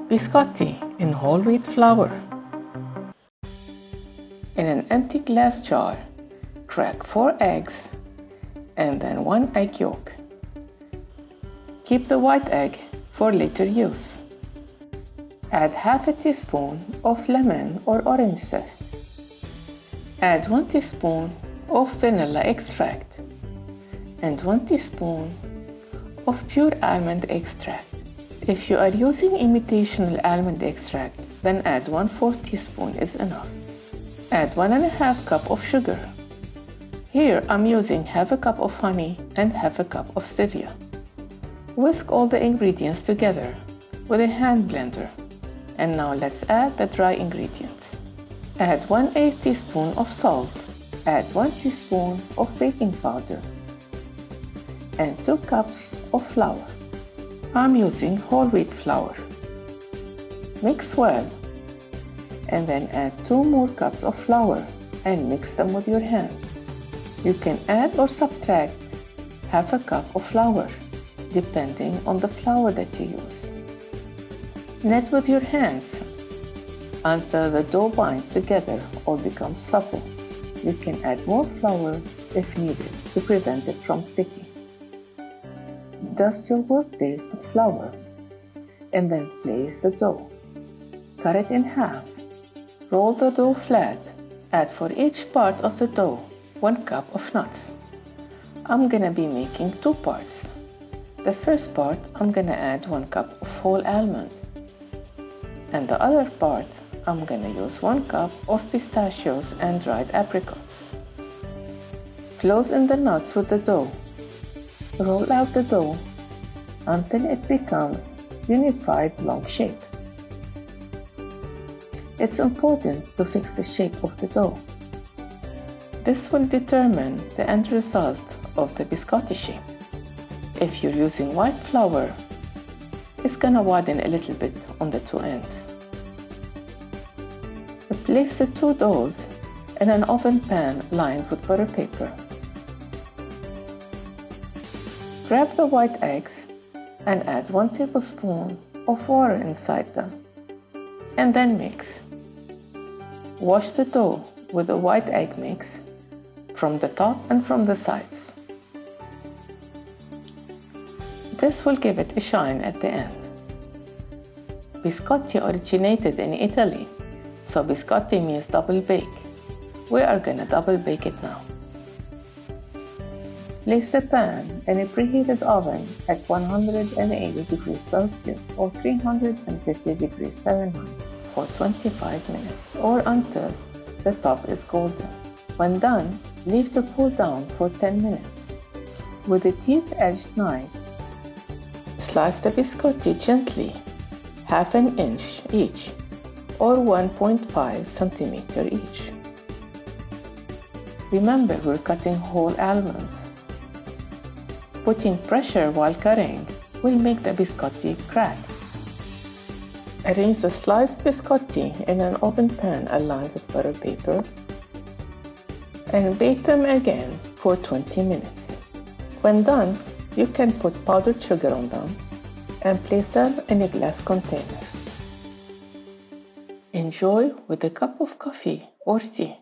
Biscotti in whole wheat flour. In an empty glass jar, crack 4 eggs and then 1 egg yolk. Keep the white egg for later use. Add half a teaspoon of lemon or orange zest. Add 1 teaspoon of vanilla extract and 1 teaspoon of pure almond extract. If you are using imitation almond extract, then add 1/4 teaspoon is enough. Add 1½ cup of sugar. Here I'm using half a cup of honey and half a cup of stevia. Whisk all the ingredients together with a hand blender. And now let's add the dry ingredients. Add 1/8 teaspoon of salt. Add 1 teaspoon of baking powder and 2 cups of flour. I'm using whole wheat flour. Mix well and then add 2 more cups of flour and mix them with your hand. You can add or subtract half a cup of flour depending on the flour that you use. Knead with your hands until the dough binds together or becomes supple. You can add more flour if needed to prevent it from sticking. Dust your workpiece with flour and then place the dough. Cut it in half. Roll the dough flat. Add for each part of the dough 1 cup of nuts. I'm gonna be making 2 parts. The first part I'm gonna add 1 cup of whole almond. And the other part I'm gonna use 1 cup of pistachios and dried apricots. Close in the nuts with the dough. Roll out the dough until it becomes unified long shape. It's important to fix the shape of the dough. This will determine the end result of the biscotti shape. If you're using white flour, it's gonna widen a little bit on the 2 ends. Place the 2 doughs in an oven pan lined with butter paper. Grab the white eggs and add 1 tablespoon of water inside them, and then mix. Wash the dough with the white egg mix from the top and from the sides. This will give it a shine at the end. Biscotti originated in Italy, so biscotti means double bake. We are gonna double bake it now. Place the pan in a preheated oven at 180 degrees Celsius or 350 degrees Fahrenheit for 25 minutes or until the top is golden. When done, leave to cool down for 10 minutes. With a teeth-edged knife, slice the biscotti gently, 1/2 inch each or 1.5 centimeter each. Remember, we're cutting whole almonds. Putting pressure while cutting will make the biscotti crack. Arrange the sliced biscotti in an oven pan aligned with butter paper and bake them again for 20 minutes. When done, you can put powdered sugar on them and place them in a glass container. Enjoy with a cup of coffee or tea.